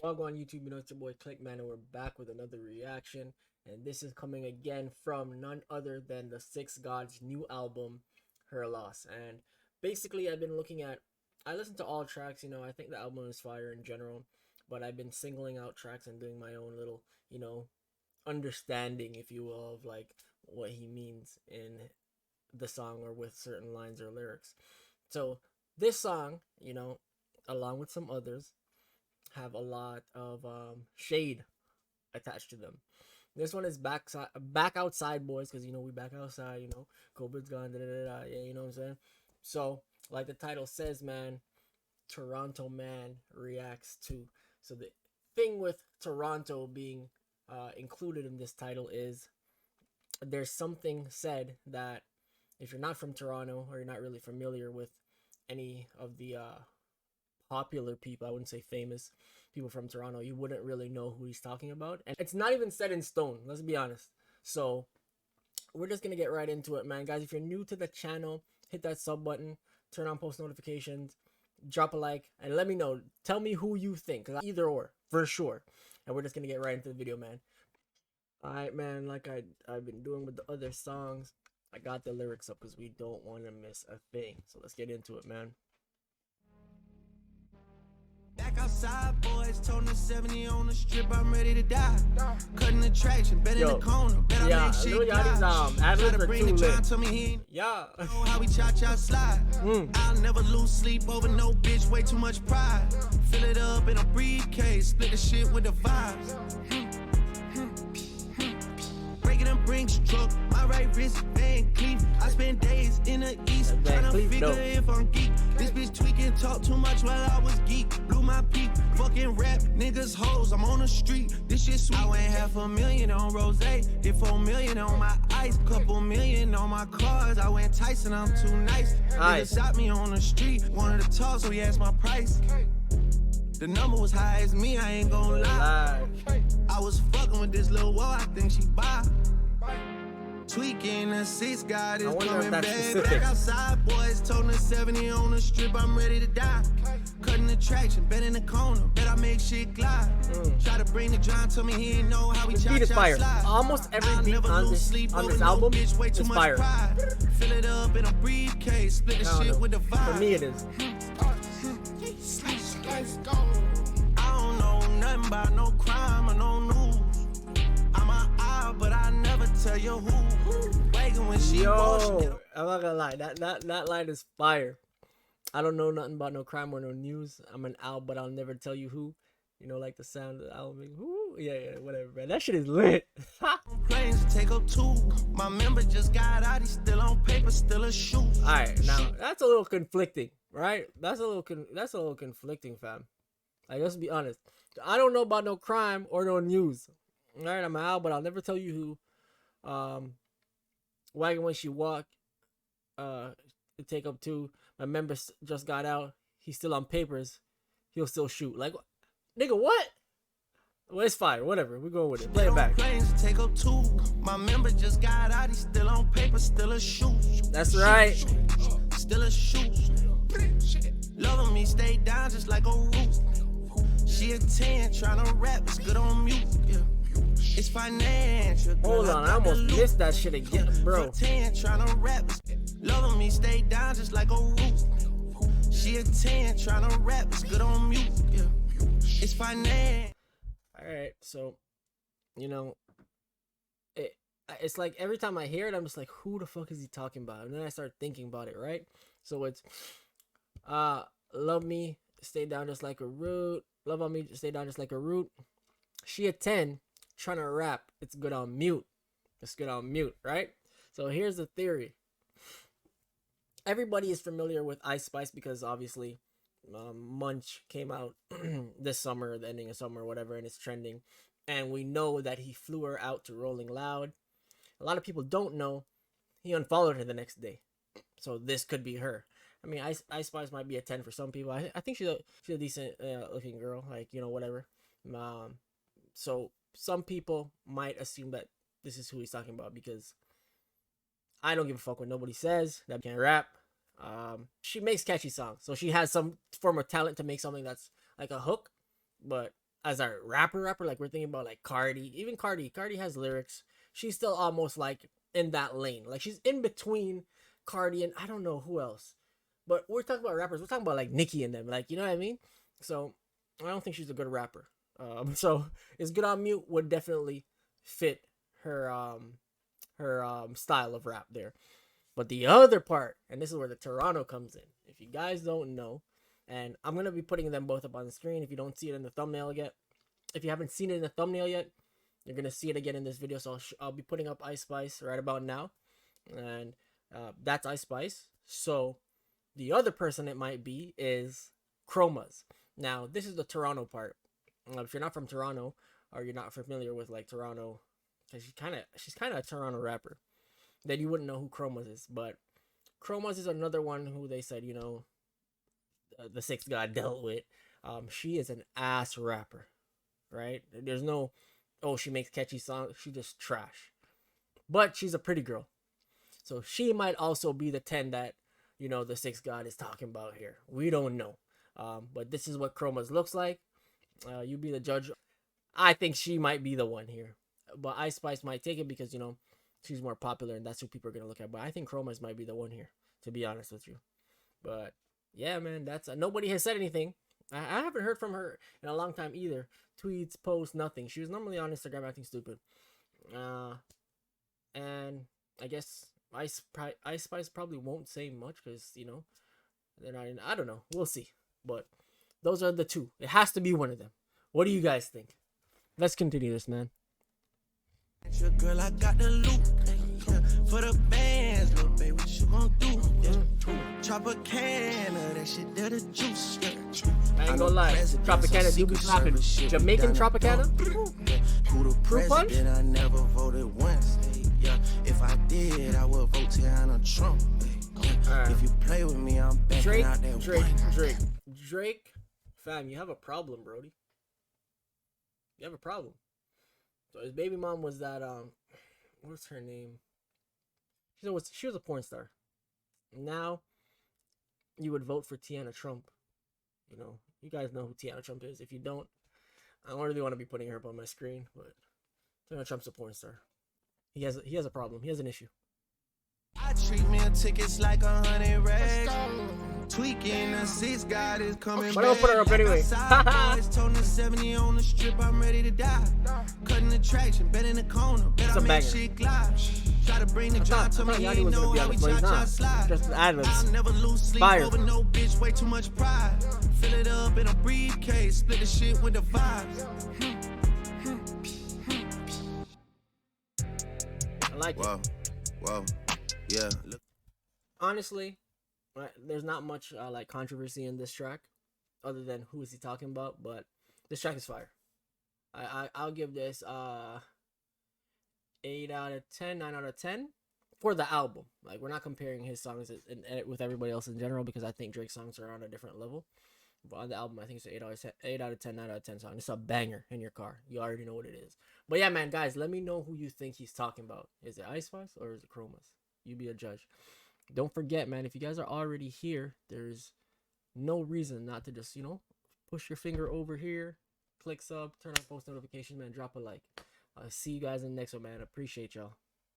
Welcome on YouTube, it's your boy Clickman, and we're back with another reaction. And this is coming again from none other than the Six Gods' new album, Her Loss. And basically, I listened to all tracks, I think the album is fire in general, but I've been singling out tracks and doing my own little, understanding, if you will, of like what he means in the song or with certain lines or lyrics. So, this song, along with some others, have a lot of shade attached to them. This one is back outside, boys, because we back outside. COVID's gone. Da, da, da, da, yeah, you know what I'm saying. So, like the title says, man, Toronto man reacts to. So the thing with Toronto being included in this title is there's something said that if you're not from Toronto or you're not really familiar with any of the popular people, I wouldn't say famous people from Toronto, you wouldn't really know who he's talking about. And it's not even set in stone, let's be honest. So we're just gonna get right into it, man. Guys, if you're new to the channel, hit that sub button, turn on post notifications, drop a like, and let me know. Tell me who you think, cause either or, for sure. And we're just gonna get right into the video, man. Alright, man, like I've been doing with the other songs, I got the lyrics up because we don't want to miss a thing. So let's get into it, man. Back outside, boys, told the 70 on the strip, I'm ready to die. Cutting the traction, bet in the corner, bet I make shit glide. Try to bring the John, tell me he ain't know how we cha-cha slide. I'll never lose sleep over no bitch, way too much pride. Fill it up in a briefcase, split the shit with the vibes. Breaking them Brinks truck, my right wrist, Van Cleef. I spend days in the east, trying to figure if I'm geek. This bitch tweaking, talk too much while I was geek. Blew my peak, fucking rap, niggas hoes, I'm on the street. This shit sweet. I went $500,000 on Rose, did 4 million on my ice, couple million on my cars. I went Tyson, I'm too nice. Niggas shot me on the street, wanted to talk, so he asked my price. The number was high as me, I ain't gon' lie. I was fucking with this little wall, I think she buy. Tweaking, the 6 God is coming back. Back outside, boys, told the 70 on the strip, I'm ready to die. Cutting the traction, bet in the corner, bet I make shit glide. Try to bring the John, told me he ain't know how we cha-cha slide. Almost every beat on this album is fire. Fill it up in a briefcase, split the shit with the vibe. For me it is. I don't know nothing about no crime or no news. I'm an eye, but I never tell you who. When she Yo, I'm not gonna lie, that line is fire. I don't know nothing about no crime or no news. I'm an owl, but I'll never tell you who. Like the sound of the owl being whoo. Yeah, whatever, man. That shit is lit. Planes take up two. My member just got out. He's still on paper, still a shoe. All right, now that's a little conflicting, right? That's a little conflicting, fam. Like, let's be honest. I don't know about no crime or no news. All right, I'm an owl, but I'll never tell you who. Wagon when she walk, take up two. My member just got out. He's still on papers. He'll still shoot. Like, nigga, what? Well, it's fire. Whatever. We're going with it. Play it back. Planes take up two. My member just got out. He's still on paper, still a shoot. That's right. Still a shoot. Loving me, stay down just like a root. She a 10, tryna rap. It's good on mute. Yeah. It's financial. Hold on, I almost missed that shit again, bro. 10, tryna rap. Loving me, stay down just like a root. She a 10, tryna rap. It's good on mute. Yeah. It's financial. Alright, so it's like every time I hear it, I'm just like, who the fuck is he talking about? And then I start thinking about it, right? So it's love me, stay down just like a root. Love on me, stay down just like a root. She a 10, trying to rap. It's good on mute. It's good on mute, right? So here's the theory. Everybody is familiar with Ice Spice because obviously Munch came out this summer, the ending of summer, whatever, and it's trending. And we know that he flew her out to Rolling Loud. A lot of people don't know he unfollowed her the next day. So this could be her. I mean, Ice Spice might be a 10 for some people. I think she's a decent looking girl, like, whatever. So some people might assume that this is who he's talking about because I don't give a fuck what nobody says that can't rap. She makes catchy songs, so she has some form of talent to make something that's like a hook. But as a rapper, like we're thinking about like Cardi, even Cardi has lyrics. She's still almost like in that lane. Like she's in between Cardi and I don't know who else. But we're talking about rappers. We're talking about like Nicki and them. Like, you know what I mean? So I don't think she's a good rapper. So It's Good on Mute would definitely fit her style of rap there. But the other part, and this is where the Toronto comes in. If you guys don't know, and I'm gonna be putting them both up on the screen if you don't see it in the thumbnail yet. If you haven't seen it in the thumbnail yet, you're gonna see it again in this video. So I'll be putting up Ice Spice right about now, and that's Ice Spice. So the other person it might be is Chromas. Now this is the Toronto part. If you're not from Toronto or you're not familiar with like Toronto, because she's kind of a Toronto rapper, then you wouldn't know who Chromas is. But Chromas is another one who they said, you know, the Sixth God dealt with. She is an ass rapper, right? There's no, oh, she makes catchy songs. She just trash. But she's a pretty girl. So she might also be the 10 that, you know, the Sixth God is talking about here. We don't know. But this is what Chromas looks like. You be the judge. I think she might be the one here. But Ice Spice might take it because, you know, she's more popular and that's who people are going to look at. But I think Chromas might be the one here, to be honest with you. But yeah, man, that's nobody has said anything. I haven't heard from her in a long time either. Tweets, posts, nothing. She was normally on Instagram acting stupid. And I guess Ice Spice probably won't say much because, you know, they're not in. I don't know. We'll see. But those are the two. It has to be one of them. What do you guys think? Let's continue this, man. Your girl, I got the loot for the bands, little baby. What you gonna do? Chop a can of that shit, that the juice. I ain't gonna lie, Tropicana do be popping. Jamaican Tropicana? Who the president? I never voted once. Yeah, if I did, I would vote Tiana Trump. If you play with me, I'm backing out that Drake, fam, you have a problem, Brody. You have a problem. So his baby mom was that what's her name? She was a porn star. Now you would vote for Tiana Trump. You know, you guys know who Tiana Trump is. If you don't, I don't really want to be putting her up on my screen, but Tiana Trump's a porn star. He has a problem. He has an issue. I treat meal tickets like 100 rags. Tweaking the Sixth God is coming but I'll put her up anyway. Boys told the 70 on the strip, I'm ready to die. Cutting the traction, bet in the corner, bet I make shit glide. Try to bring the job to me, you ain't know how we try slide. Just I'll never lose sleep over no bitch, way too much pride. Fill it up in a briefcase, split the shit with the vibes. I like it. Wow. Yeah. Honestly, there's not much like controversy in this track, other than who is he talking about. But this track is fire. I'll give this 8 out of 10, 9 out of 10 for the album. Like, we're not comparing his songs with everybody else in general because I think Drake's songs are on a different level. But on the album, I think it's an 8 out of 10, 9 out of 10 song. It's a banger in your car. You already know what it is. But yeah, man, guys, let me know who you think he's talking about. Is it Ice Spice or is it Chromas? You be a judge. Don't forget, man, if you guys are already here, there's no reason not to just, you know, push your finger over here, click sub, turn on post notifications, man, drop a like. I'll see you guys in the next one, man. Appreciate y'all.